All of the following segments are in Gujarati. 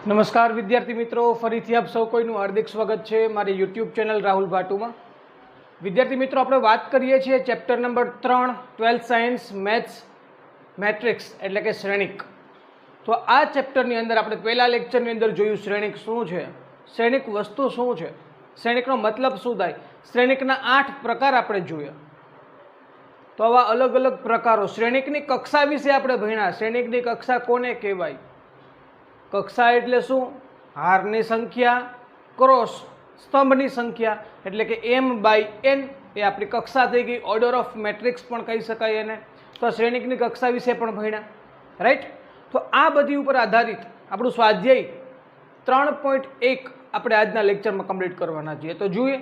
નમસ્કાર વિદ્યાર્થી મિત્રો, ફરીથી આપ સૌ કોઈનું હાર્દિક સ્વાગત છે મારી યુટ્યુબ ચેનલ રાહુલ ભાટુમાં। વિદ્યાર્થી મિત્રો, આપણે વાત કરીએ છીએ chapter number 3 12th science maths matrix એટલે કે શ્રેણિક। તો આ ચેપ્ટરની અંદર આપણે પહેલા લેક્ચરની અંદર જોયું શ્રેણિક શું છે, શ્રેણિક વસ્તુ શું છે, શ્રેણિકનો મતલબ શું થાય, શ્રેણિકના 8 પ્રકાર આપણે જોયા। તો આવા અલગ અલગ પ્રકારો શ્રેણિકની કક્ષા વિશે આપણે ભણ્યા। શ્રેણિકની કક્ષા કોને કહેવાય? કક્ષા એટલે શું? હારની સંખ્યા ક્રોસ સ્તંભની સંખ્યા એટલે કે m/n એ આપણી કક્ષા થઈ ગઈ। ઓર્ડર ઓફ મેટ્રિક્સ પણ કહી શકાય એને। તો શ્રેણિકની કક્ષા વિશે પણ ભણ્યા, રાઈટ। તો આ બધી ઉપર આધારિત આપણું સ્વાધ્યાય 3.1 આપણે આજના લેક્ચરમાં કમ્પ્લીટ કરવાના છીએ। તો જોઈએ,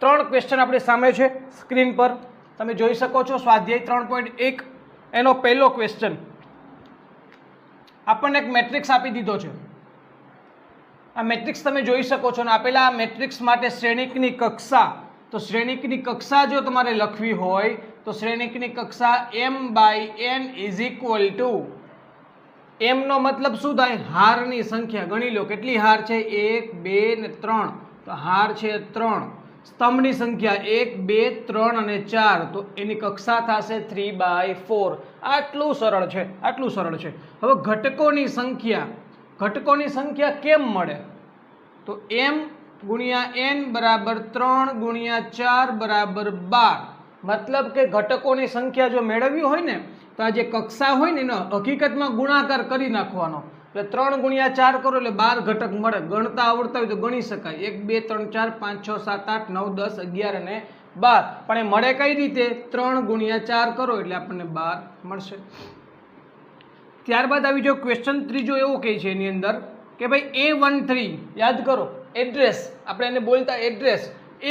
3 ક્વેશ્ચન આપણી સામે છે સ્ક્રીન પર, તમે જોઈ શકો છો। સ્વાધ્યાય 3.1 એનો પહેલો ક્વેશ્ચન, આપણને એક મેટ્રિક્સ આપી દીધો છે। આ મેટ્રિક્સ તમે જોઈ શકો છો ને આપેલા આ મેટ્રિક્સ માટે શ્રેણિકની કક્ષા, તો શ્રેણિકની કક્ષા જો તમારે લખવી હોય તો શ્રેણિકની કક્ષા m/n is equal two, m નો મતલબ શું થાય? હારની સંખ્યા। ગણી લો કેટલી હાર છે, 1 2 ને 3, તો હાર છે 3। સ્તંભની સંખ્યા 1 2 3 અને 4, તો એની કક્ષા થશે 3/4। આટલું સરળ છે, આટલું સરળ છે। હવે ઘટકોની સંખ્યા કેમ મળે? તો m × n બરાબર 3 × 4 બરાબર 12। મતલબ કે ઘટકોની સંખ્યા જો મેળવવી હોય ને તો આ જે કક્ષા હોય ને એનો હકીકતમાં ગુણાકાર કરી નાખવાનો, એટલે 3 × 4 કરો એટલે 12 ઘટક મળે। ગણતા આવડતા હોય તો ગણી શકાય, 1 2 3 4 5 6 7 8 9 10 11 અને 12। પણ એ મળે કઈ રીતે? 3 × 4 કરો એટલે આપણને 12 મળશે। ત્યારબાદ આવી જો ક્વેશ્ચન ત્રીજો એવો કહે છે એની અંદર કે ભાઈ A13, યાદ કરો એડ્રેસ, આપણે એને બોલતા એડ્રેસ।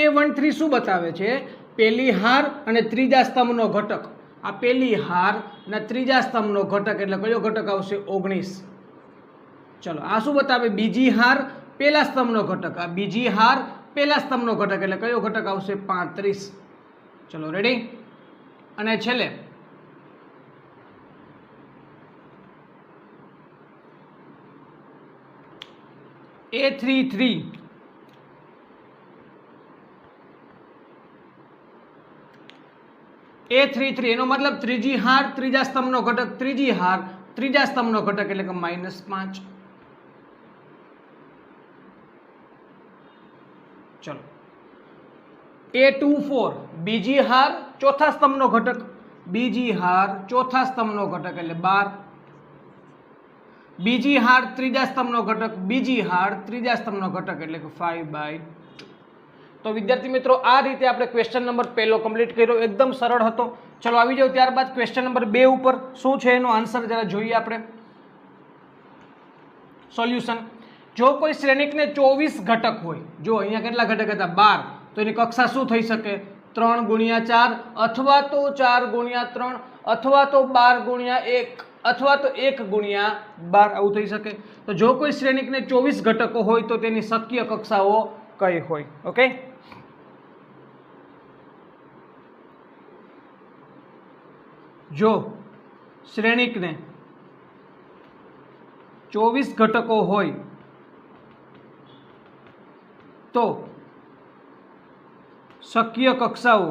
A13 શું બતાવે છે? પહેલી હાર અને ત્રીજા સ્તંભનો ઘટક। આ પહેલી હાર અને ત્રીજા સ્તંભનો ઘટક એટલે કયો ઘટક આવશે? 19। ચલો, આ શું બતાવે? બીજી હાર પહેલા સ્તંભનો ઘટક। આ બીજી હાર પહેલા સ્તંભનો ઘટક એટલે કયો ઘટક આવશે? 35। ચલો રેડી। અને છેલ્લે A33, એનો મતલબ ત્રીજી હાર ત્રીજા સ્તંભનો ઘટક, ત્રીજી હાર ત્રીજા સ્તંભનો ઘટક એટલે કે -5। ચલો, A24, બીજી હાર ચોથા સ્તંભનો ઘટક, બીજી હાર ચોથા સ્તંભનો ઘટક એટલે 12। બીજી હાર ત્રીજા સ્તંભનો ઘટક, બીજી હાર ત્રીજા સ્તંભનો ઘટક એટલે કે 5/2। તો વિદ્યાર્થી મિત્રો, આ રીતે આપણે ક્વેશ્ચન નંબર પહેલો કમ્પ્લીટ કર્યો, એકદમ સરળ હતો। ચલો આવી જાઓ ત્યારબાદ ક્વેશ્ચન નંબર 2 ઉપર શું છે એનો આન્સર જરા જોઈએ આપણે। સોલ્યુશન, જો કોઈ શ્રેણિકને 24 ઘટક હોય, જો અહીંયા કેટલા ઘટક હતા? 12, તો એની કક્ષા શું થઈ શકે? 3 × 4 અથવા તો 4 × 3 અથવા તો 12 × 1 અથવા તો 1 × 12, આવું થઈ શકે। તો જો કોઈ શ્રેણિકને 24 ઘટકો હોય તો તેની શક્ય કક્ષાઓ કઈ હોય? ઓકે, જો શ્રેણિકને 24 ઘટકો હોય તો શક્ય કક્ષાઓ,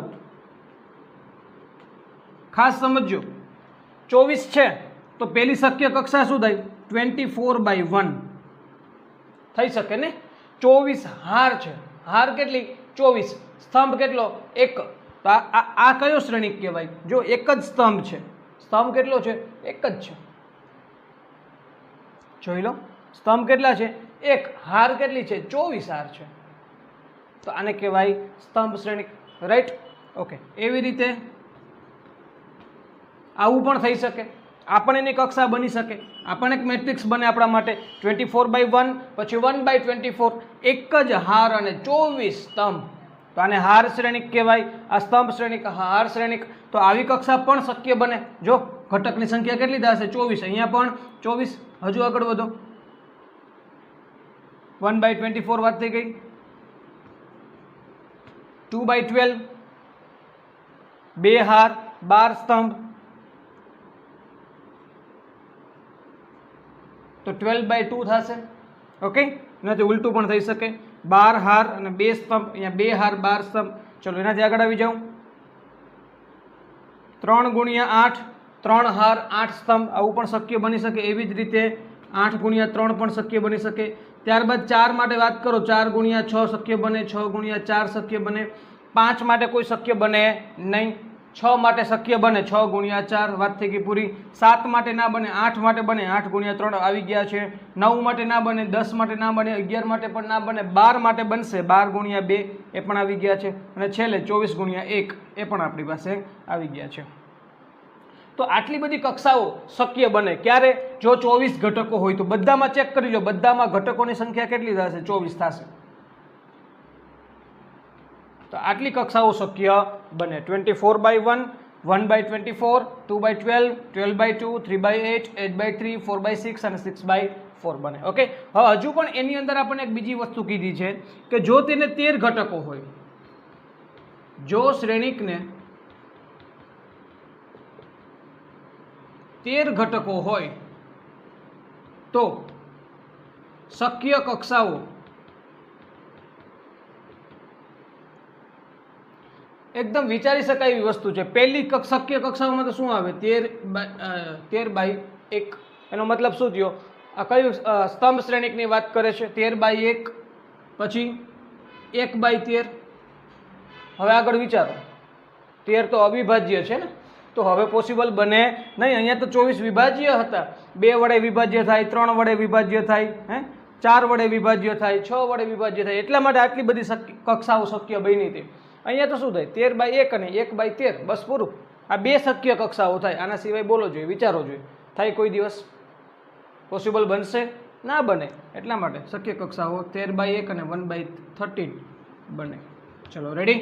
ખાસ સમજો, 24 છે તો પહેલી શક્ય કક્ષા શું થાય? 24/1 થઈ શકે ને। 24 હાર છે, હાર કેટલી? 24, સ્તંભ કેટલો? 1, તો આ કયો શ્રેણિક કહેવાય? જો એક જ સ્તંભ છે, સ્તંભ કેટલો છે? એક જ છે, જોઈ લો, સ્તંભ કેટલા છે? 1, હાર કેટલી છે? 24 હાર છે, તો આને કહેવાય સ્તંભ શ્રેણિક, રાઈટ? ઓકે, એવી રીતે આવું પણ થઈ શકે, આ પણ એની કક્ષા બની શકે, આ પણ એક મેટ્રિક્સ બને આપણા માટે 24/1 પછી 1/24, એક જ હાર અને 24 સ્તંભ, તો આને હાર શ્રેણિક કહેવાય। આ સ્તંભ શ્રેણિક, હાર શ્રેણિક, તો આવી કક્ષા પણ શક્ય બને। જો ઘટકની સંખ્યા કેટલી થશે? 24, અહીંયા પણ 24। હજુ આગળ વધો, 1/24 વાત થઈ ગઈ, 2/12, 2 હાર 12 સ્તંભ, તો 12/2 થશે। ઓકે, એનાથી ઉલટું પણ થઈ શકે. 12 હાર અને 2 સ્તંભ, અહીંયા 2 હાર 12 સ્તંભ. ચલો એનાથી આગળ આવી જાઉં. 3 ગુણ્યા 8, 3 હાર 8 સ્તંભ, આવું પણ શક્ય બની શકે. એવી જ રીતે 8 ગુણ્યા 3 પણ શક્ય બની શકે. ત્યારબાદ 4 માટે વાત કરો, 4 ગુણ્યા 6 શક્ય બને, 6 ગુણ્યા 4 શક્ય બને. 5 માટે કોઈ શક્ય બને નહીં. 6 માટે શક્ય બને, 6 ગુણ્યા 4, વાત થઈ ગઈ પૂરી. 7 માટે ના બને, 8 માટે બને, 8 ગુણ્યા 3 આવી ગયા છે. 9 માટે ના બને, 10 માટે ના બને, 11 માટે પણ ના બને, 12 માટે બનશે, 12 ગુણ્યા 2 એ પણ આવી ગયા છે. અને છેલ્લે 24 ગુણ્યા 1 એ પણ આપણી પાસે આવી ગયા છે. તો આટલી બધી કક્ષાઓ શક્ય બને. ક્યારે? જો 24 ઘટકો હોય તો. બધામાં ચેક કરી લો, બધામાં ઘટકોની સંખ્યા કેટલી થશે? 24 થશે. તો આટલી કક્ષાઓ શક્ય બને. 24/1, 1/24, 2/12, 12/2, 3/8, 8/3, 4/6 અને 6/4 બને. ઓકે, હવે હજુ પણ એની અંદર આપણને એક બીજી વસ્તુ કીધી છે કે જો તેને 13 ઘટકો હોય, જો શ્રેણિકને 13 ઘટકો હોય તો શક્ય કક્ષાઓ એકદમ વિચારી શકાય એવી વસ્તુ છે. પહેલી શક્ય કક્ષાઓમાં તો શું આવે? 13/1. એનો મતલબ શું થયો? આ કયું સ્તંભ શ્રેણિકની વાત કરે છે? 13/1, પછી 1/13. હવે આગળ વિચારો, 13 તો અવિભાજ્ય છે ને, તો હવે પોસિબલ બને નહીં. અહીંયા તો 24 વિભાજ્ય હતા. 2 વડે વિભાજ્ય થાય, 3 વડે વિભાજ્ય થાય, 4 વડે વિભાજ્ય થાય, 6 વડે વિભાજ્ય થાય. એટલા માટે આટલી બધી કક્ષાઓ શક્ય બની હતી. અહીંયા તો શું થાય? 13/1 અને 1/13, બસ પૂરું. આ 2 શક્ય કક્ષાઓ થાય. આના સિવાય બોલો જોઈએ, વિચારો જોઈએ, થાય કોઈ દિવસ? પોસિબલ બનશે? ના બને. એટલા માટે શક્ય કક્ષાઓ 13/1 અને 1/13 બને. ચલો રેડી?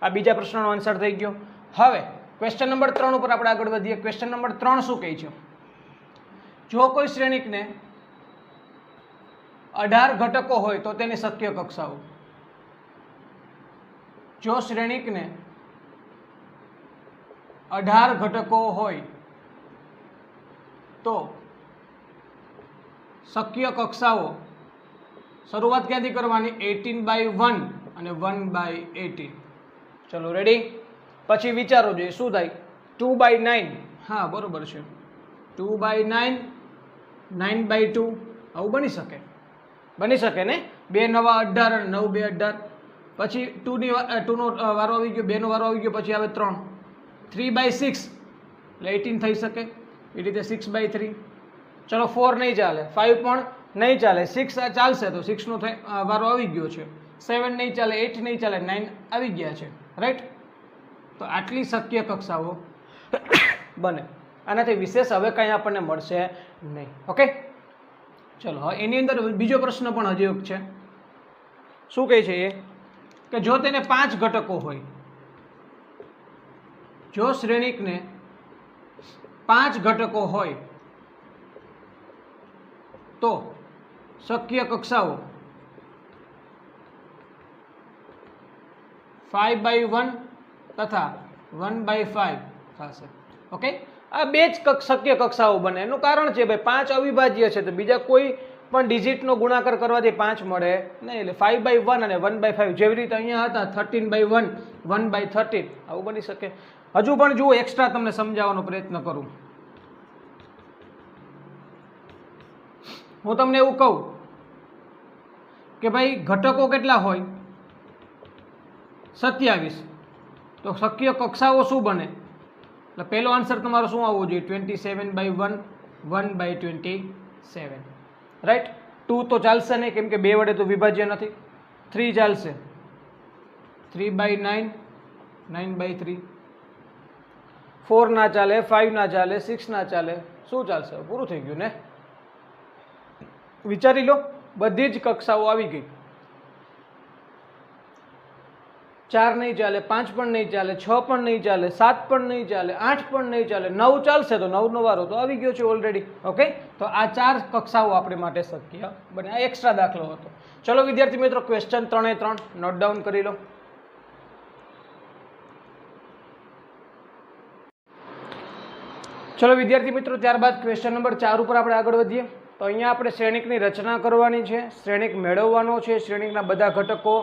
આ બીજા પ્રશ્નનો આન્સર થઈ ગયો. હવે ક્વેશ્ચન નંબર 3 ઉપર આપણે આગળ વધીએ. ક્વેશ્ચન નંબર 3 શું કહે છે? જો કોઈ શ્રેણિકને 18 ઘટકો હોય તો તેની શક્ય કક્ષાઓ. જો શ્રેણિકને 18 ઘટકો હોય તો શક્ય કક્ષાઓ. શરૂઆત ક્યાંથી કરવાની? 18/1 અને 1/18. ચલો રેડી? પછી વિચારો જોઈએ શું થાય? 2/9. હા બરોબર છે, 2/9, 9/2. આવું બની શકે? બની શકે ને? 2 નવા 18 અને 9 2 18. પછી 2 નો વારો આવી ગયો, 2 નો વારો આવી ગયો, પછી આવે 3. 3/6 એટલે 18 થઈ શકે. એ રીતે 6/3. ચલો 4 નહીં ચાલે, 5 પણ નહીં ચાલે, 6 ચાલશે તો 6 નો વારો આવી ગયો છે. 7 નહીં ચાલે, 8 નહીં ચાલે, 9 આવી ગયા છે. રાઈટ? તો આટલી શક્ય કક્ષાઓ બને. આનાથી વિશેષ હવે કંઈ આપણને મળશે નહીં. ઓકે, ચલો હવે એની અંદર બીજો પ્રશ્ન પણ હજી એક છે. શું કહે છે એ? કે જો તેને 5 ઘટકો હોય, જો શ્રેણિકને 5 ઘટકો હોય તો શક્ય કક્ષાઓ 5/1 તથા 1/5 થશે. ઓકે, આ 2 જ શક્ય કક્ષાઓ બને. એનું કારણ છે ભાઈ 5 અવિભાજ્ય છે તો બીજા કોઈ પણ ડિજિટનો ગુણાકાર કરવાથી 5 મળે નહીં. એટલે 5/1 અને 1/5, જેવી રીતે અહીંયા હતા 13/1, 1/13, આવું બની શકે. હજુ પણ જુઓ, એક્સ્ટ્રા તમને સમજાવવાનો પ્રયત્ન કરું. હું તમને એવું કહું કે ભાઈ ઘટકો કેટલા હોય? 27. તો શક્ય કક્ષાઓ શું બને? એટલે પહેલો આન્સર તમારો શું આવવો જોઈએ? 27/1, 1/27. રાઈટ? 2 તો ચાલશે નહીં, કેમ કે 2 વડે તો વિભાજ્ય નથી. 3 ચાલશે, 3/9, 9/3. 4 ના ચાલે, 5 ના ચાલે, 6 ના ચાલે. શું ચાલશે? પૂરું થઈ ગયું ને? વિચારી લો, બધી જ કક્ષાઓ આવી ગઈ. 4 નહીં ચાલે, 5 પણ નહીં ચાલે, 6 પણ નહીં ચાલે, 7 પણ નહીં ચાલે, 8 પણ નહીં ચાલે, 9 ચાલશે તો 9 નો વારો તો આવી ગયો છે ઓલરેડી. ઓકે, તો આ 4 કક્ષાઓ આપણે માટે શક્ય બને. આ એક્સ્ટ્રા દાખલો હતો. ચલો વિદ્યાર્થી મિત્રો, ક્વેશ્ચન 3 નોટ ડાઉન કરી લો. ચલો વિદ્યાર્થી મિત્રો, ત્યારબાદ ક્વેશ્ચન નંબર 4 ઉપર આપણે આગળ વધીએ. તો તો અહીંયા આપણે શ્રેણિકની રચના કરવાની છે, શ્રેણિક મેળવવાનો છે, શ્રેણિકના બધા ઘટકો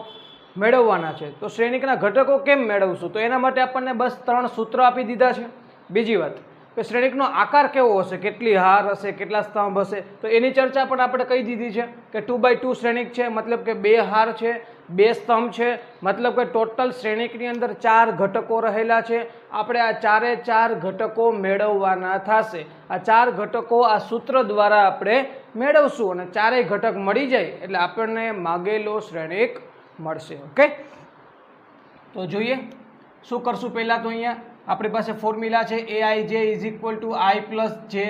મેળવવાના છે. તો શ્રેણિકના ઘટકો કેમ મેળવશું? તો એના માટે આપણને બસ 3 સૂત્રો આપી દીધા છે. બીજી વાત કે શ્રેણિકનો આકાર કેવો હશે, કેટલી હાર હશે, કેટલા સ્તંભ હશે, તો એની ચર્ચા પણ આપણે કહી દીધી છે કે 2x2 શ્રેણિક છે, મતલબ કે 2 હાર છે, 2 સ્તંભ છે, મતલબ કે ટોટલ શ્રેણિકની અંદર 4 ઘટકો રહેલા છે. આપણે આ 4 ઘટકો મેળવવાના થશે. આ 4 ઘટકો આ સૂત્ર દ્વારા આપણે મેળવશું અને 4 ઘટક મળી જાય એટલે આપણને માગેલો શ્રેણિક મળશે. ઓકે, તો જોઈએ શું કરશું. પહેલાં તો અહીંયા આપણી પાસે ફોર્મ્યુલા છે aij is equal two i plus જે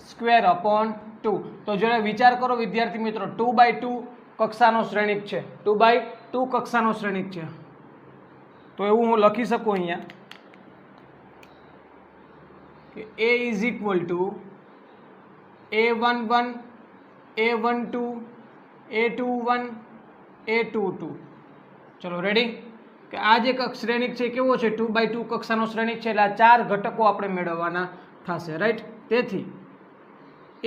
સ્ક્વેર અપોન 2. તો જરા વિચાર કરો વિદ્યાર્થી મિત્રો, 2x2 કક્ષાનો શ્રેણિક છે, 2x2 કક્ષાનો શ્રેણિક છે. તો એવું હું લખી શકું અહીંયા કે a is equal two a11 a12 a21 a22. ચલો રેડી, કે આ જે શ્રેણિક છે કેવો છે? 2x2 કક્ષાનો શ્રેણિક છે એટલે આ 4 ઘટકો આપણે મેળવવાના થશે. રાઈટ, તેથી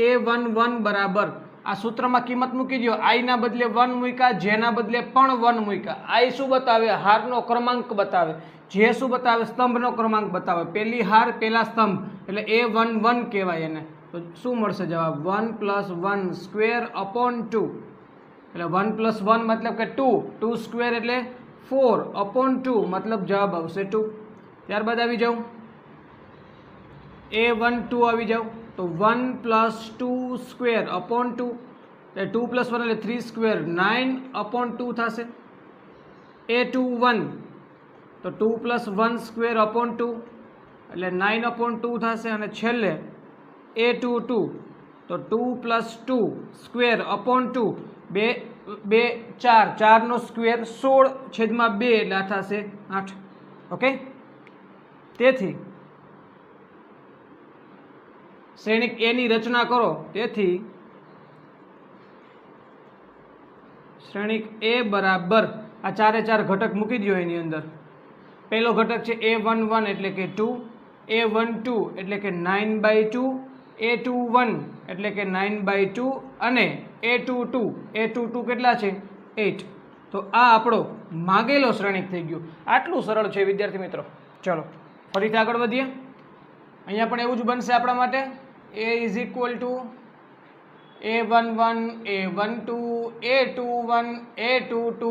a11 બરાબર આ સૂત્રમાં કિંમત મૂકી દો. i ના બદલે 1 મૂક્યા, j ના બદલે પણ 1 મૂક્યા. i શું બતાવે? હારનો ક્રમાંક બતાવે. j શું બતાવે? સ્તંભનો ક્રમાંક બતાવે. પહેલી હાર પહેલા સ્તંભ એટલે a11 કહેવાય એને. તો શું મળશે જવાબ? 1 + 1 સ્ક્વેર અપોન 2 એટલે 1 + 1 મતલબ કે 2, 2 સ્ક્વેર એટલે 4 અપોન 2 મતલબ જવાબ આવશે 2. ત્યારબાદ આવી જાઉં a12 આવી જાઉં તો 1 + 2 સ્ક્વેર અપોન 2 એટલે 2 + 1 એટલે 3 સ્ક્વેર 9 અપોન 2 થશે. a21 તો 2 + 1 સ્ક્વેર અપોન 2 એટલે 9 અપોન 2 થશે. અને છેલ્લે a22 તો 2 + 2 સ્ક્વેર અપોન 2 2 4 4 નો સ્ક્વેર 16/2 એટલે આ થશે 8. ઓકે, તેથી શ્રેણિક a ની રચના કરો. તેથી શ્રેણિક a બરાબર આ 4 ઘટક મૂકી દો એની અંદર. પહેલો ઘટક છે a11 એટલે કે 2, a12 એટલે કે 9/2, a21 એટલે કે 9/2 અને a22 કેટલા છે? 8. તો આ આપણો માગેલો શ્રેણિક થઈ ગયો. આટલું સરળ છે વિદ્યાર્થી મિત્રો. ચલો ફરીથી આગળ વધીએ. અહીંયા પણ એવું જ બનશે આપણા માટે. a is equal two a11 a12 a21 a22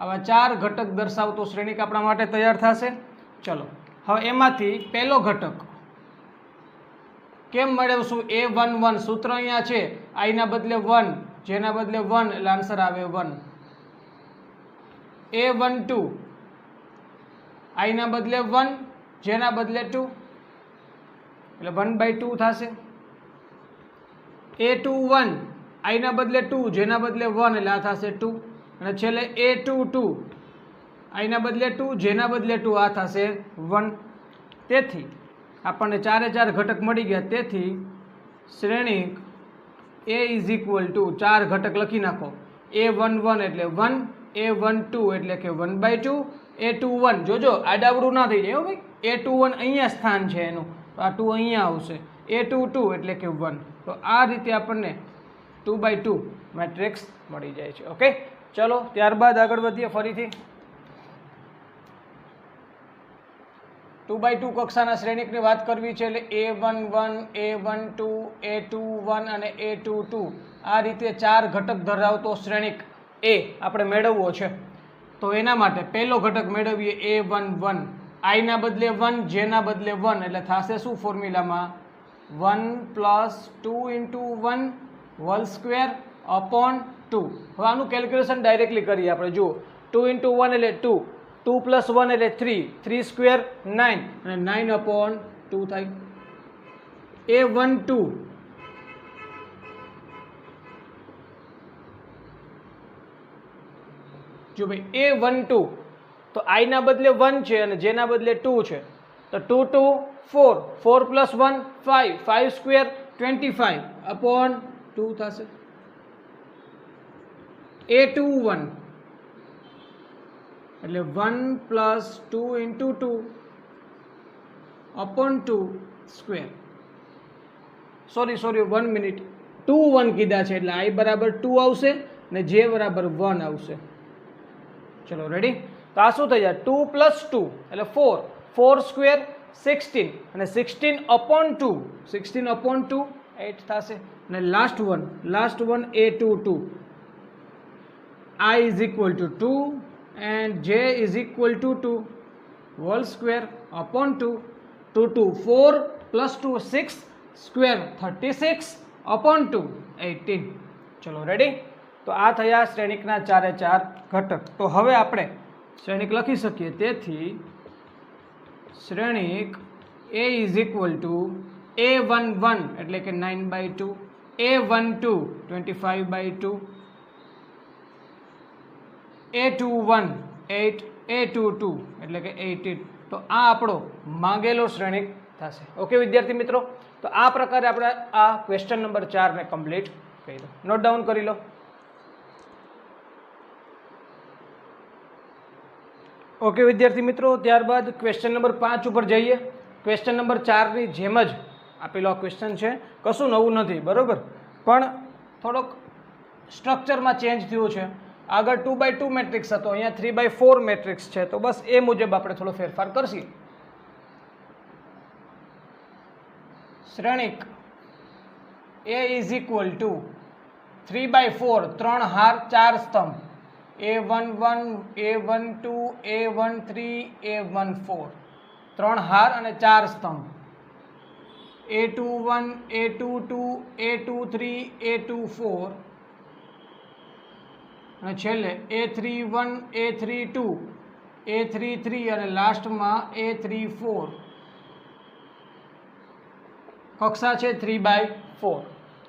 આવા 4 ઘટક દર્શાવતો શ્રેણિક આપણા માટે તૈયાર થશે. ચલો હવે એમાંથી પહેલો ઘટક કેમ મેળવશું? a11 સૂત્ર અહીંયા છે, i ના બદલે 1, j ના બદલે 1 એટલે આન્સર આવે 1. a12 i ના બદલે 1, j ના બદલે 2 એટલે 1/2 થશે. a21 i ના બદલે 2, j ના બદલે 1 એટલે આ થશે 2. અને છેલ્લે a22 i ના બદલે 2, j ના બદલે 2 આ થશે 1. તેથી આપણને 4 ઘટક મળી ગયા. તેથી શ્રેણિક a ઇઝ ઇક્વલ ટુ 4 ઘટક લખી નાખો. a11 એટલે 1, a12 એટલે કે 1/2, a21 જોજો આડાવડું ના થઈ જાય ભાઈ, a21 અહીંયા સ્થાન છે એનું તો આ 2 અહીંયા આવશે, a22 એટલે કે 1. તો આ રીતે આપણને 2/2 મેટ્રિક્સ મળી જાય છે. ઓકે, ચલો ત્યારબાદ આગળ વધીએ. ફરીથી 2x2 કક્ષાના શ્રેણિકની વાત કરવી છે એટલે a11 a12 a21 અને a22 આ રીતે 4 ઘટક ધરાવતો શ્રેણિક a આપણે મેળવવો છે. તો એના માટે પહેલો ઘટક મેળવીએ a11, i ના બદલે 1, j ના બદલે 1 એટલે થશે શું ફોર્મ્યુલામાં? 1 + 2 × 1 હોલ સ્ક્વેર અપોન 2. હવે આનું કેલ્ક્યુલેશન ડાયરેક્ટલી કરીએ આપણે. જુઓ 2 × 1 એટલે 2, 2 + 1 એટલે 3, 3 સ્ક્વેર 9 અને 9/2 થાય. a12 જો ભાઈ a12 તો i ના બદલે 1 છે અને j ના બદલે 2 છે તો 2 2 4, 4 + 1 5, 5 સ્ક્વેર 25/2 થશે. a21 એટલે 1 + 2 × 2 અપોન 2 સ્ક્વેર. સોરી 1 મિનિટ, 2 1 કીધા છે એટલે I બરાબર 2 આવશે ને J બરાબર 1 આવશે. ચલો રેડી. તો આ શું થઈ જાય 2 + 2 એટલે 4 4 સ્ક્વેર 16 અને 16 upon 2 16 upon 2 8 થશે અને last one A22 I is equal to 2 and J is equal to 2 whole square upon 2 2 2 4 plus 2 6 square 36 upon 2 18. ચલો રેડી. તો આ થયા શ્રેણિકના ચારે ચાર ઘટક. તો હવે આપણે શ્રેણિક લખી શકીએ. તેથી શ્રેણિક A is equal to A11 એટલે કે 9/2, A12 25/2, A21 8, A22 એટલે કે 18. તો આ આપણો માંગેલો શ્રેણિક થશે. ઓકે વિદ્યાર્થી મિત્રો. તો આ પ્રકારે આપણે આ ક્વેશ્ચન નંબર 4 ને કમ્પ્લીટ કર્યો. નોટ ડાઉન કરી લો. ઓકે વિદ્યાર્થી મિત્રો. ત્યારબાદ ક્વેશ્ચન નંબર 5 ઉપર જઈએ. ક્વેશ્ચન નંબર 4 ની જેમ જ આપેલો આ ક્વેશ્ચન છે, કશું નવું નથી બરોબર, પણ થોડોક સ્ટ્રક્ચરમાં ચેન્જ થયું છે. આગળ 2/2 મેટ્રિક્સ હતો, અહીંયા 3/4 મેટ્રિક્સ છે. તો બસ એ મુજબ આપણે થોડો ફેરફાર કરશું. શ્રેણિક A is equal to 3/4 3 હાર 4 સ્તંભ A11 A12 A13 A14 3 હાર અને 4 સ્તંભ A21 A22 A23 A24 અને છેલ્લે A31 A32 A33 અને લાસ્ટમાં A34 કક્ષા છે 3/4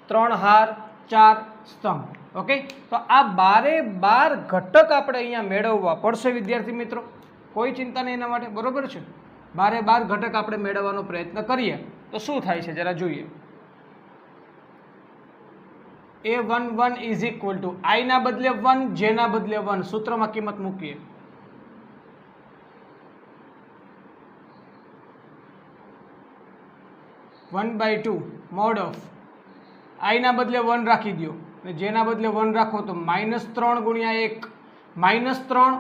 3 હાર 4 સ્તંભ. ઓકે. તો આ 12 ઘટક આપણે અહીંયા મેળવવા પડશે વિદ્યાર્થી મિત્રો. કોઈ ચિંતા નહીં એના માટે બરોબર છે. 12 ઘટક આપણે મેળવવાનો પ્રયત્ન કરીએ તો શું થાય છે જરા જોઈએ. A11 is equal to I ના બદલે 1 J ના બદલે 1 સૂત્રમાં કિંમત મૂકીએ. (1/2) mod of I ના બદલે 1 રાખી દો અને J ના બદલે 1 રાખો તો -3 ગુણ્યા 1 -3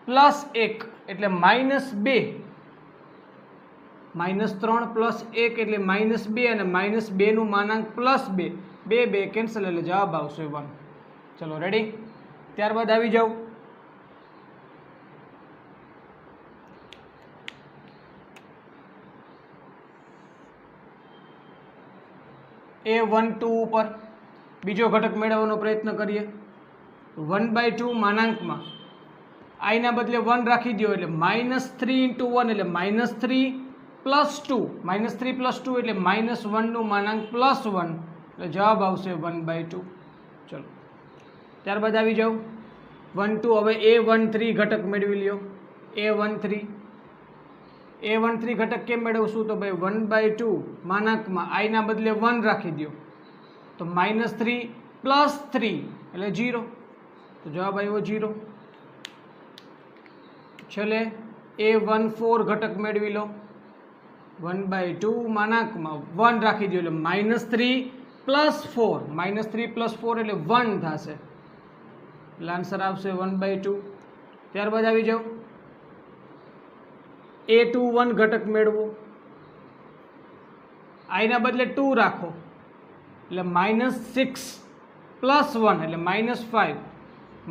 પ્લસ 1 એટલે -2 -3 પ્લસ 1 એટલે -2 અને -2 નું માનાંક +2 2 કેન્સલ એટલે જવાબ આવશે 1. ચલો રેડી. ત્યારબાદ આવી જાવ A12 ઉપર બીજો ઘટક મેળવવાનો પ્રયત્ન કરીએ. 1/2 માનાંકમાં I ના બદલે 1 રાખી દો એટલે -3 × 1 એટલે -3 + 2 -3 + 2 એટલે -1 નું માનાંક +1 એટલે જવાબ આવશે 1/2. ચલો ત્યારબાદ આવી જાવ 1 2. હવે A13 ઘટક મેળવી લ્યો. A13 ઘટક કેમ મેળવશું તો ભાઈ 1/2 માનાંકમાં I ના બદલે 1 રાખી દો તો -3 + 3 એટલે 0 તો જવાબ આવ્યો 0. છેલ્લે A14 ઘટક મેળવી લો. 1/2 માનાંકમાં 1 રાખી દો એટલે -3 + 4 -3 + 4 એટલે 1 થશે એટલે આન્સર આવશે 1/2. ત્યારબાદ આવી જાઓ A21 ઘટક મેળવો. I ના બદલે 2 રાખો એટલે -6 + 1 એટલે -5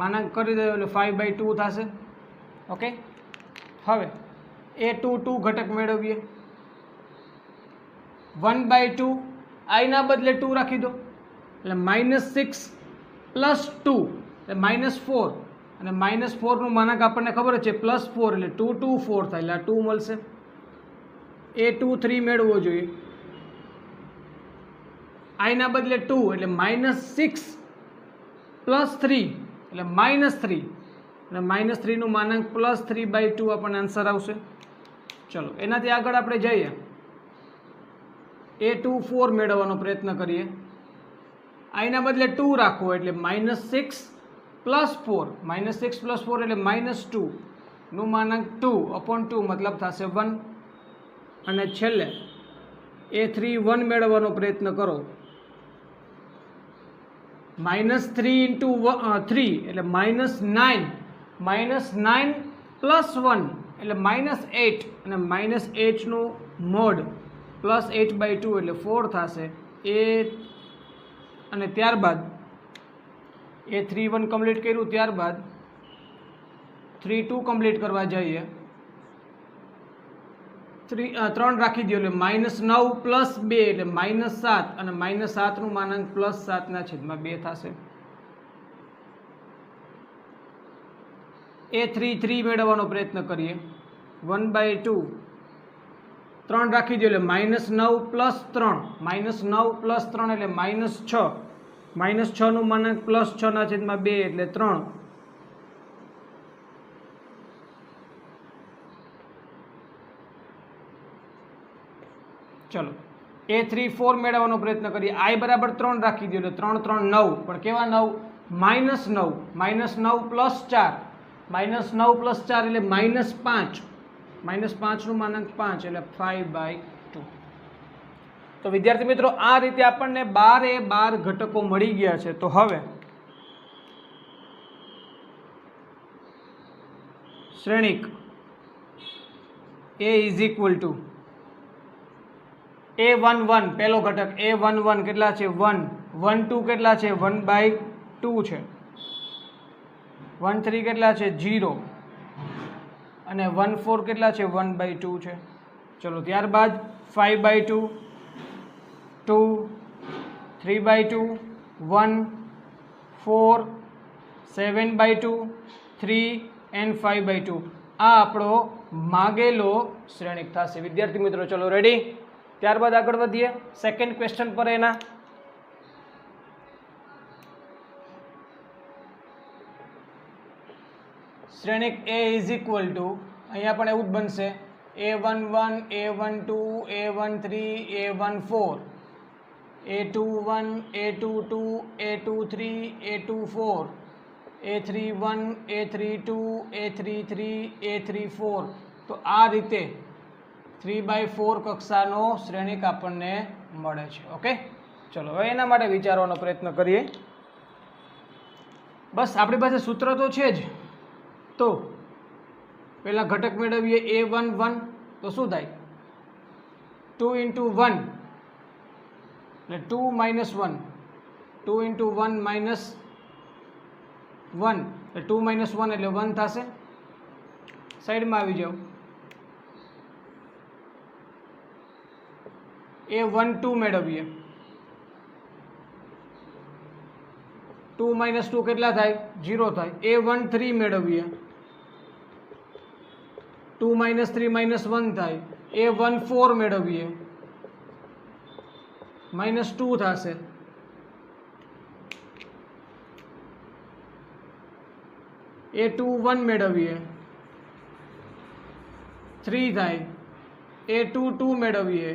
માનાંક કરી દો એટલે 5/2 થશે. ઓકે. હવે A22 ઘટક મેળવીએ. 1/2 I ના બદલે 2 રાખી દો એટલે -6 + 2 એટલે -4 અને -4 નું માનાંક આપણને ખબર છે +4 એટલે 2 2 4 થાય એટલે આ 2 મળશે. A23 મેળવવો જોઈએ. I ના બદલે 2 એટલે -6 + 3 એટલે -3 અને -3 નું માનાંક +3/2 આપણને આન્સર આવશે. ચલો એનાથી આગળ આપણે જઈએ A24 મેળવવાનો પ્રયત્ન કરીએ. I ના બદલે 2 રાખો એટલે -6 + 4 -6 + 4 એટલે -2 નું માનાંક 2/2 મતલબ થશે 1 અને છેલ્લે A31 મેળવવાનો પ્રયત્ન કરો -3 ઇન્ટુ 3 એટલે -9, -9 પ્લસ 1 એટલે -8 અને -8 નું મોડ પ્લસ h/2 એટલે 4 થશે એ અને ત્યારબાદ એ 3 1 કમ્પ્લીટ કર્યું, ત્યારબાદ 3 2 કમ્પ્લીટ કરવા જઈએ 3 રાખી દો એટલે -9 પ્લસ 2 એટલે -7 અને -7 નું માનાંક +7/2 થશે. એ 3 3 મેળવવાનો પ્રયત્ન કરીએ 1/2 3 રાખી દો એટલે -9 પ્લસ 3 -9 પ્લસ 3 એટલે -6 -6 નું માનાંક +6/2 એટલે 3. ચલો એ 3 4 મેળવવાનો પ્રયત્ન કરીએ. I બરાબર 3 રાખી દો એટલે 3 3 9 પણ કેવા 9? -9 પ્લસ 4 -9 પ્લસ 4 એટલે -5 -5 નું માનાંક 5 એટલે 5/2. તો વિદ્યાર્થી મિત્રો આ રીતે આપણને 12 એ 12 ઘટકો મળી ગયા છે. તો હવે શ્રેણિક A is equal two A11 પહેલો ઘટક A11 કેટલા છે 1, 12 કેટલા છે 1/2 છે, 13 કેટલા છે 0 અને 14 કેટલા છે 1/2 છે. ચલો ત્યારબાદ 5/2 2 3/2 1 4 7/2 3 and 5/2 આ આપણો માગેલો શ્રેણિક થશે. વિદ્યાર્થી મિત્રો ચલો રેડી. ત્યારબાદ આગળ વધીએ સેકન્ડ ક્વેશ્ચન પર. એના શ્રેણિક A ઇઝ ઇક્વલ ટુ અહીંયા પણ એવું જ બનશે A11 A12 A13 A14 A21 A22 A23 A24 A31 A32 A33 A34. તો આ રીતે 3/4 કક્ષાનો શ્રેણિક આપણને મળે છે. ઓકે ચલો હવે એના માટે વિચારવાનો પ્રયત્ન કરીએ. બસ આપણી પાસે સૂત્ર તો છે જ. તો પહેલા ઘટક મેળવીએ A11 તો શું થાય 2 into 1 એટલે 2 minus 1 2 into 1 minus 1 એટલે 2 minus 1 એટલે 1 થશે. સાઈડમાં આવી જાઓ. A12 મેળવીએ 2 minus 2 કેટલા થાય 0 થાય. A13 મેળવીએ 2 minus 3 minus 1 થાય. A14 મેળવીએ -2 થશે. A21 મેળવીએ 3 થાય. A22 મેળવીએ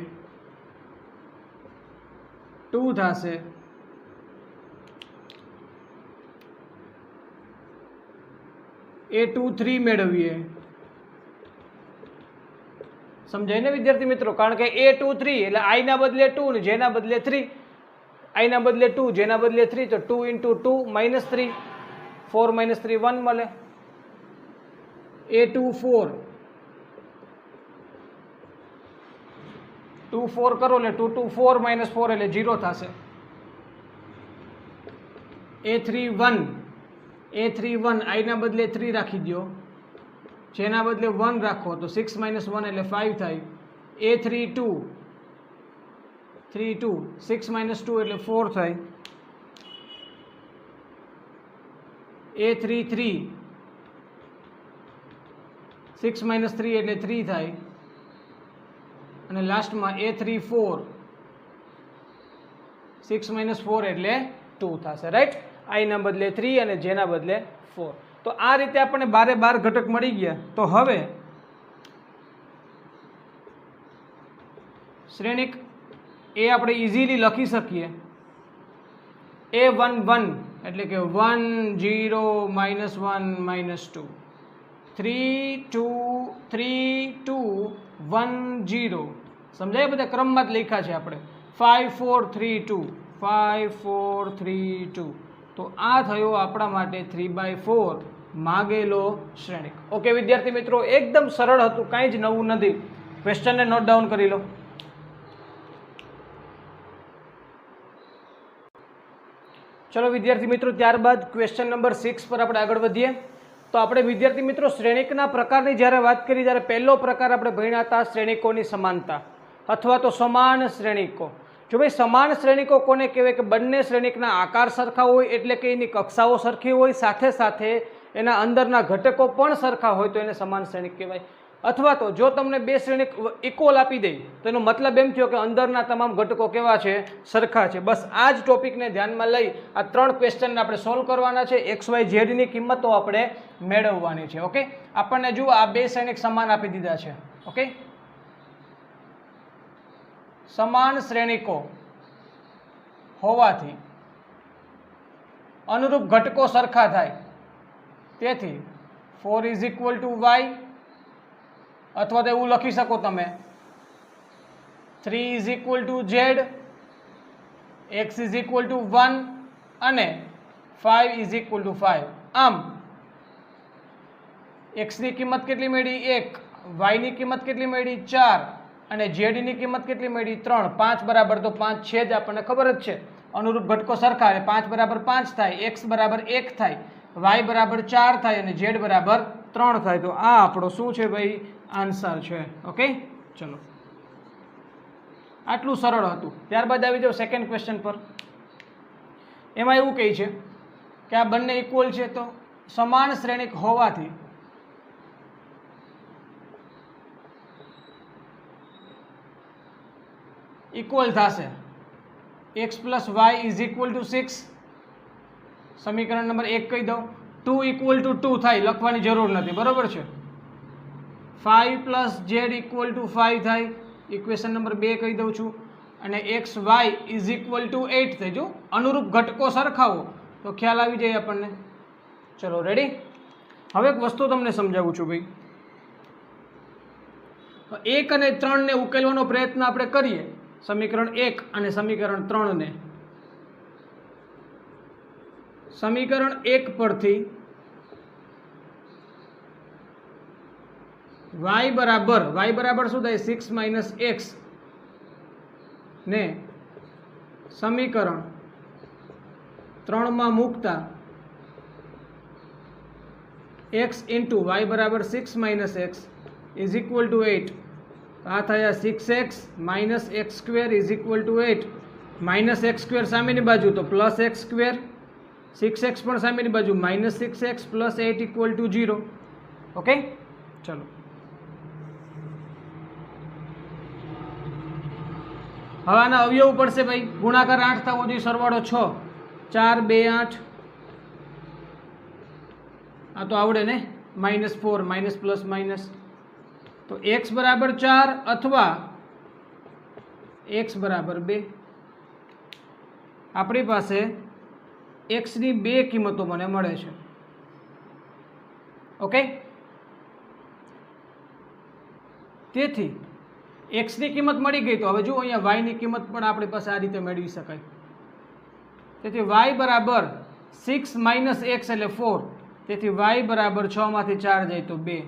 2 થશે. A23 મેળવીએ સમજાય ને વિદ્યાર્થી મિત્રો? કારણ કે A23 એટલે I ના બદલે 2 ને J ના બદલે 3, I ના બદલે 2 J ના બદલે 3 તો 2 into 2 -3 4 minus 3 1 મળે. A24 2 4 કરો એટલે 2 2 4 minus 4 એટલે 0 થશે. A31 I ના બદલે 3 રાખી દો, જેના બદલે 1 રાખો તો 6 minus 1 એટલે 5 થાય. A32 6 minus 2 એટલે 4 થાય. A33 6 minus 3 એટલે 3 થાય. અને લાસ્ટમાં A34 6 minus 4 એટલે 2 થશે. રાઈટ? I ના બદલે 3 અને J ના બદલે 4. તો આ રીતે આપણને 12 12 ઘટક મળી ગયા. તો હવે શ્રેણિક એ આપણે ઇઝીલી લખી શકીએ. A11 એટલે કે 1 0 -1 -2 3 2 3 2 1 0 સમજાય? બધા ક્રમમાં જ લખ્યા છે આપણે. 5 4 3 2 5 4 3 2 તો આ થયો આપણા માટે 3/4 માગેલો શ્રેણિક. ઓકે વિદ્યાર્થી મિત્રો, એકદમ સરળ હતું, કાંઈ જ નવું નથી. ક્વેશ્ચનને નોટ ડાઉન કરી લો. ચલો વિદ્યાર્થી મિત્રો, ત્યારબાદ ક્વેશ્ચન નંબર 6 પર આપણે આગળ વધીએ. તો આપણે વિદ્યાર્થી મિત્રો શ્રેણિકના પ્રકારની જ્યારે વાત કરી ત્યારે પહેલો પ્રકાર આપણે ભણ્યા હતા શ્રેણિકોની સમાનતા અથવા તો સમાન શ્રેણિકો. જો ભાઈ સમાન શ્રેણિકો કોને કહેવાય? કે બંને શ્રેણિકના આકાર સરખા હોય, એટલે કે એની કક્ષાઓ સરખી હોય, સાથે સાથે એના અંદરના ઘટકો પણ સરખા હોય તો એને સમાન શ્રેણિક કહેવાય. અથવા તો જો તમને બે શ્રેણિક ઇક્વલ આપી દે તો એનો મતલબ એમ થયો કે અંદરના તમામ ઘટકો કેવા છે? સરખા છે. બસ આ જ ટોપિકને ધ્યાનમાં લઈ આ 3 ક્વેશ્ચનને આપણે સોલ્વ કરવાના છે. એક્સ વાય ઝેડની કિંમતો આપણે મેળવવાની છે. ઓકે, આપણને જુઓ આ બે શ્રેણિક સમાન આપી દીધા છે. ઓકે, સમાન શ્રેણિકો હોવાથી અનુરૂપ ઘટકો સરખા થાય, તેથી 4 ઇઝ ઇક્વલ ટુ વાય, અથવા તો એવું લખી શકો તમે 3 is equal to Z, x is equal to 1 અને 5 ઇઝ ઇક્વલ ટુ 5. આમ એક્સની કિંમત કેટલી મળી? 1. વાયની કિંમત કેટલી મળી? 4. અને ઝેડની કિંમત કેટલી મળી? 3. 5 બરાબર તો 5 છે જ, આપણને ખબર જ છે. અનુરૂપ ઘટકો સરખા એટલે 5 બરાબર 5 થાય, એક્સ બરાબર 1 થાય, વાય બરાબર 4 થાય અને ઝેડ બરાબર 3 થાય. તો આ આપણો શું છે ભાઈ? આન્સર છે. ઓકે, ચલો આટલું સરળ હતું. ત્યારબાદ આવી જાઓ સેકન્ડ ક્વેશ્ચન પર. એમાં એવું કહે છે કે આ બંને ઇક્વલ છે, તો સમાન શ્રેણિક હોવાથી ઇક્વલ થશે. X plus y is equal to 6. સમીકરણ નંબર 1 કહી દઉં. 2 ઇક્વલ ટુ 2 થાય, લખવાની જરૂર નથી, બરોબર છે. 5 પ્લસ ઝેડ ઇક્વલ ટુ 5 થાય, ઇક્વેશન નંબર 2 કહી દઉં છું. અને x y is equal to 8 થાય. જો અનુરૂપ ઘટકો સરખાવો તો ખ્યાલ આવી જાય આપણને. ચલો રેડી. હવે એક વસ્તુ તમને સમજાવું છું ભાઈ. 1 અને 3 ને ઉકેલવાનો પ્રયત્ન આપણે કરીએ, સમીકરણ 1 અને સમીકરણ 3 ને. સમીકરણ 1 પરથી y બરાબર શું થાય? 6 માઇનસ એક્સ ને સમીકરણ 3 માં મૂકતા x ઇન્ટુ y બરાબર 6 minus x is equal to 8. આ થયા 6x minus x square is equal to 8. Minus x square સામેની બાજુ તો પ્લસ એક્સ સ્ક્વેર, 6x પણ સામેની બાજુ minus 6x plus 8 equal to 0. Okay, ચલો હવે આના અવયવ પડશે ભાઈ. ગુણાકાર 8 થવો જોઈએ, સરવાળો 6. 4 2 8. આ તો આવડે ને. -4 માઇનસ પ્લસ માઇનસ. તો x બરાબર 4 અથવા x બરાબર 2. આપણી પાસે x ની બે કિંમતો મને મળે છે. ઓકે, તેથી x ની કિંમત મળી ગઈ. તો હવે જુઓ અહીંયા y ની કિંમત પણ આપણી પાસે આ રીતે મેળવી શકાય. તેથી y બરાબર 6 માઇનસ x એટલે 4. તેથી y બરાબર 6 માંથી 4 જાય તો 2,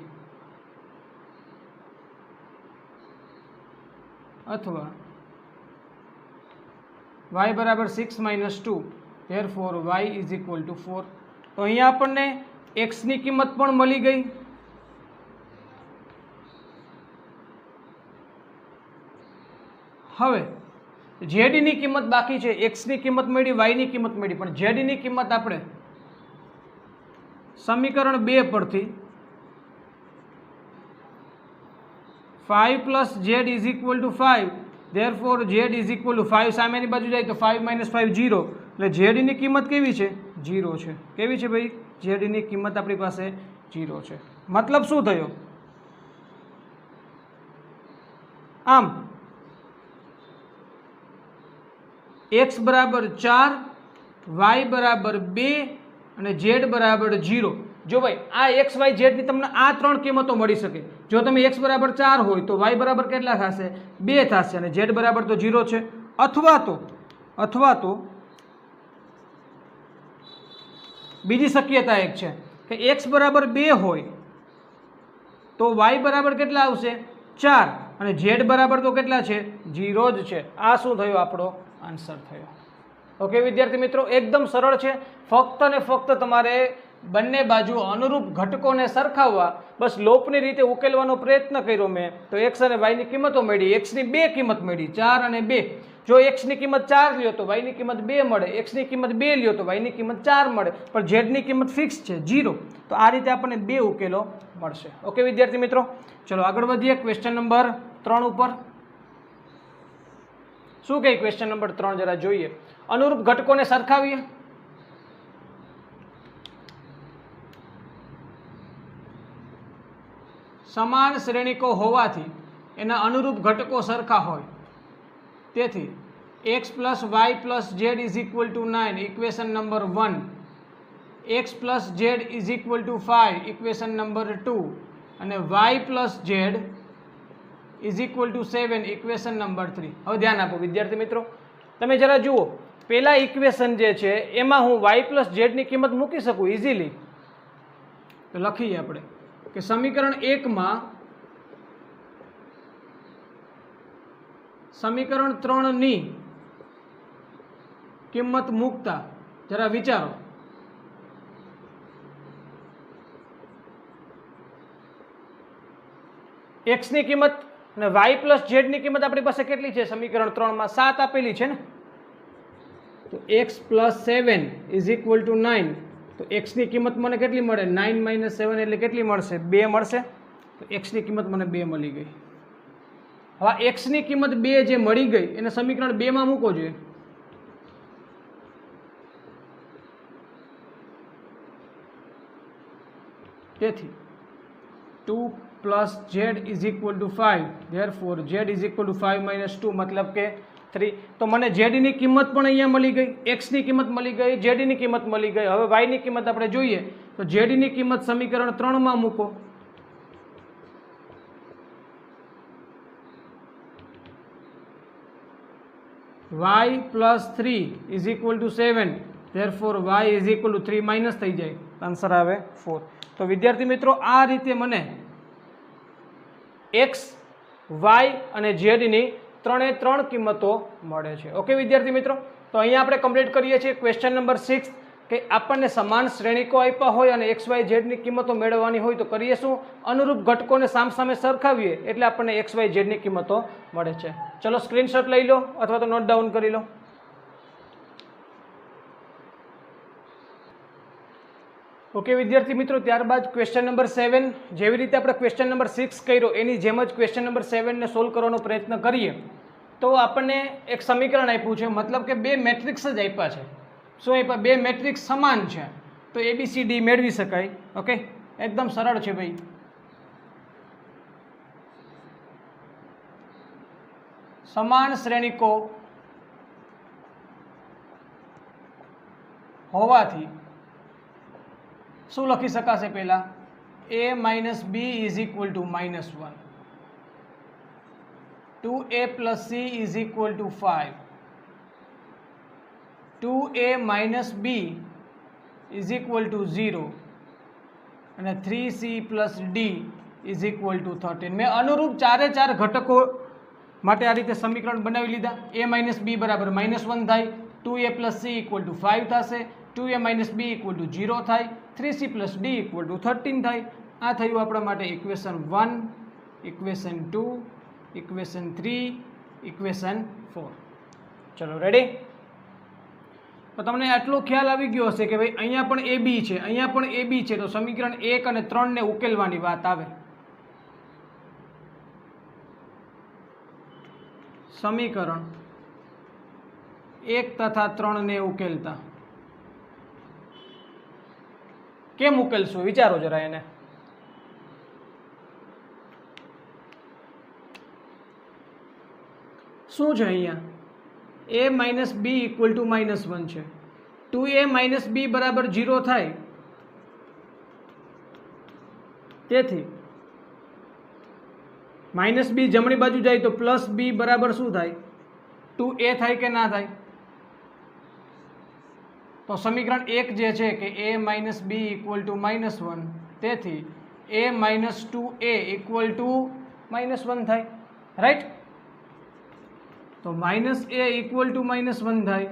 અથવા y બરાબર 6 minus 2, therefore y is equal to 4. તો અહીંયા આપણને x ની કિંમત પણ મળી ગઈ. હવે z ની કિંમત બાકી છે. x ની કિંમત મળી, y ની કિંમત મળી, પણ z ની કિંમત આપણે સમીકરણ 2 પરથી 5 plus z is equal to 5, therefore z is equal to 5 સામેની બાજુ જાય તો 5 માઇનસ 5 0. એટલે z ની કિંમત કેવી છે? 0 છે. કેવી છે ભાઈ? z ની કિંમત આપણી પાસે 0 છે. મતલબ શું થયો? આમ x બરાબર 4, y બરાબર 2 અને z બરાબર 0. જો ભાઈ આ x y z ની તમને આ 3 કિંમતો મળી શકે. જો તમે x બરાબર 4 હોય તો y બરાબર કેટલા થશે? 2 થશે અને z બરાબર તો 0 છે. અથવા તો બીજી શક્યતા એક છે કે x બરાબર 2 હોય તો y બરાબર કેટલા આવશે 4 અને z બરાબર તો કેટલા છે 0 જ છે. આ શું થયો આપણો આન્સર થયો. ઓકે વિદ્યાર્થી મિત્રો, એકદમ સરળ છે. ફક્ત ને ફક્ત તમારે બંને બાજુ અનુરૂપ ઘટકોને સરખાવવા, બસ લોપની રીતે ઉકેલવાનો પ્રયત્ન કર્યો મેં તો x અને y ની કિંમતો મળી. x ની બે કિંમત મળી 4 અને 2. જો x ની કિંમત 4 લ્યો તો y ની કિંમત 2 મળે, x ની કિંમત 2 લ્યો તો y ની કિંમત 4 મળે, પણ z ની કિંમત ફિક્સ છે 0. તો આ રીતે આપણને બે ઉકેલો મળશે. ઓકે વિદ્યાર્થી મિત્રો, ચલો આગળ વધીએ ક્વેશ્ચન નંબર 3 ઉપર. શું કહે ક્વેશ્ચન નંબર 3 જરા જોઈએ. અનુરૂપ ઘટકોને સરખાવીએ. સમાન શ્રેણીકો હોવાથી એના અનુરૂપ ઘટકો સરખા હોય, તેથી x plus y plus z is equal to 9 equation number 1, x plus z is equal to 5 equation number 2 અને y plus z is equal to 7 equation number 3. હવે ધ્યાન આપો વિદ્યાર્થી મિત્રો, તમે જરા જુઓ. પહેલા ઇક્વેશન જે છે એમાં હું y પ્લસ ઝેડની કિંમત મૂકી શકું ઇઝીલી. તો લખીએ આપણે કે સમીકરણ 1 માં સમીકરણ 3 ની કિંમત મૂકતા જરા વિચારો. x ની કિંમત અને y પ્લસ ઝેડ ની કિંમત આપણી પાસે કેટલી છે સમીકરણ 3 માં 7 આપેલી છે ને. તો x plus 7 is equal to 9. તો x ની કિંમત મને કેટલી મળે 9 માઇનસ 7 એટલે કેટલી મળશે 2 મળશે. તો x ની કિંમત મને 2 મળી ગઈ. હવે x ની કિંમત 2 જે મળી ગઈ એને સમીકરણ 2 માં મૂકો જોઈએ. તેથી 2 plus z is equal to 5, therefore Z is equal to 5 minus 2 મતલબ કે 3. તો મને ઝેડ ની કિંમત પણ અહીંયા મળી ગઈ, એક્સ ની કિંમત મળી ગઈ, ઝેડ ની કિંમત મળી ગઈ. હવે વાય ની કિંમત આપણે જોઈએ તો ઝેડ ની કિંમત સમીકરણ 3 માં મૂકો. y plus 3 is equal to 7, therefore y is equal two 3 minus થઈ જાય, આન્સર આવે 4. તો વિદ્યાર્થી મિત્રો આ રીતે મને x, y અને z ની ત્રણે ત્રણ કિંમતો મળે છે. ઓકે વિદ્યાર્થી મિત્રો, તો અહીંયા આપણે કમ્પ્લીટ કરીએ છીએ ક્વેશ્ચન નંબર 6 કે આપણને સમાન શ્રેણીકો આપ્યા હોય અને એક્સ વાય ઝેડની કિંમતો મેળવવાની હોય તો કરીએ શું, અનુરૂપ ઘટકોને સામસામે સરખાવીએ એટલે આપણને એક્સ વાય ઝેડની કિંમતો મળે છે. ચલો સ્ક્રીનશોટ લઈ લો અથવા તો નોટ ડાઉન કરી લો. ઓકે વિદ્યાર્થી મિત્રો, ત્યારબાદ ક્વેશ્ચન નંબર 7 જેવી રીતે આપણે ક્વેશ્ચન નંબર 6 કર્યો એની જેમ જ ક્વેશ્ચન નંબર 7 ને સોલ્વ કરવાનો પ્રયત્ન કરીએ તો આપણને એક સમીકરણ આપ્યું છે, મતલબ કે બે મેટ્રિક્સ જ આપ્યા છે. શું આપ્યા? બે મેટ્રિક્સ સમાન છે તો ABCD મેળવી શકાય. ઓકે, એકદમ સરળ છે ભાઈ. સમાન શ્રેણીકો હોવાથી શું લખી શકાશે? પહેલા a minus b is equal to -1, 2a plus c is equal to 5, 2a minus b is equal to 0 અને 3c plus d is equal to 13. મેં અનુરૂપ ચારે ચાર ઘટકો માટે આ રીતે સમીકરણ બનાવી લીધા. a માઇનસ બી બરાબર -1 થાય, 2a plus c equal to 5 થશે, 2a minus b equal to 0 થાય, 3c plus D equal to 13 થાય. આ થયું આપણા માટે ઇક્વેશન 1, ઇક્વેશન 2, ઇક્વેશન 3, ઇક્વેશન 4. ચલો રેડી? તો તમને આટલો ખ્યાલ આવી ગયો હશે કે ભાઈ અહીંયા પણ AB છે, અહીંયા પણ AB છે, તો સમીકરણ 1 અને 3 ને ઉકેલવાની વાત આવે. સમીકરણ 1 તથા 3 ને ઉકેલતા કેમ ઉકેલશું વિચારો જરા. એને શું છે? અહીંયા a minus b equal to -1 છે, 2a માઇનસ બી બરાબર 0 થાય, તેથી માઇનસ બી જમણી બાજુ જાય તો પ્લસ બી બરાબર શું થાય? 2a થાય કે ના થાય? તો સમીકરણ 1 જે છે કે a minus b equal to -1, તેથી a minus 2a equal to -1 થાય, રાઈટ? તો માઇનસ a ઇક્વલ ટુ -1 થાય,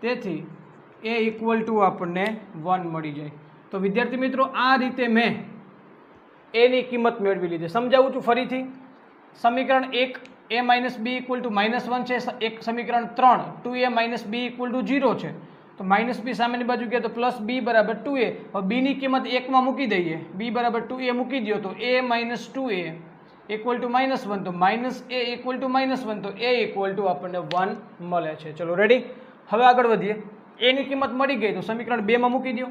તેથી a ઇક્વલ ટુ આપણને 1 મળી જાય. તો વિદ્યાર્થી મિત્રો આ રીતે મેં a ની કિંમત મેળવી લીધી. સમજાવું છું ફરીથી. સમીકરણ 1 a minus b equal to -1 છે. એક સમીકરણ 3 2a minus b equal to 0 છે. તો માઇનસ બી સામેની બાજુ ગયા તો પ્લસ બી બરાબર 2a. હવે બી ની કિંમત 1 માં મૂકી દઈએ, બી બરાબર 2a મૂકી દો તો a minus 2a equal to -1, તો માઇનસ a ઇક્વલ ટુ -1, તો a ઇક્વલ ટુ આપણને 1 મળે છે. ચલો રેડી. હવે આગળ વધીએ. a ની કિંમત મળી ગઈ તો સમીકરણ 2 માં મૂકી દો.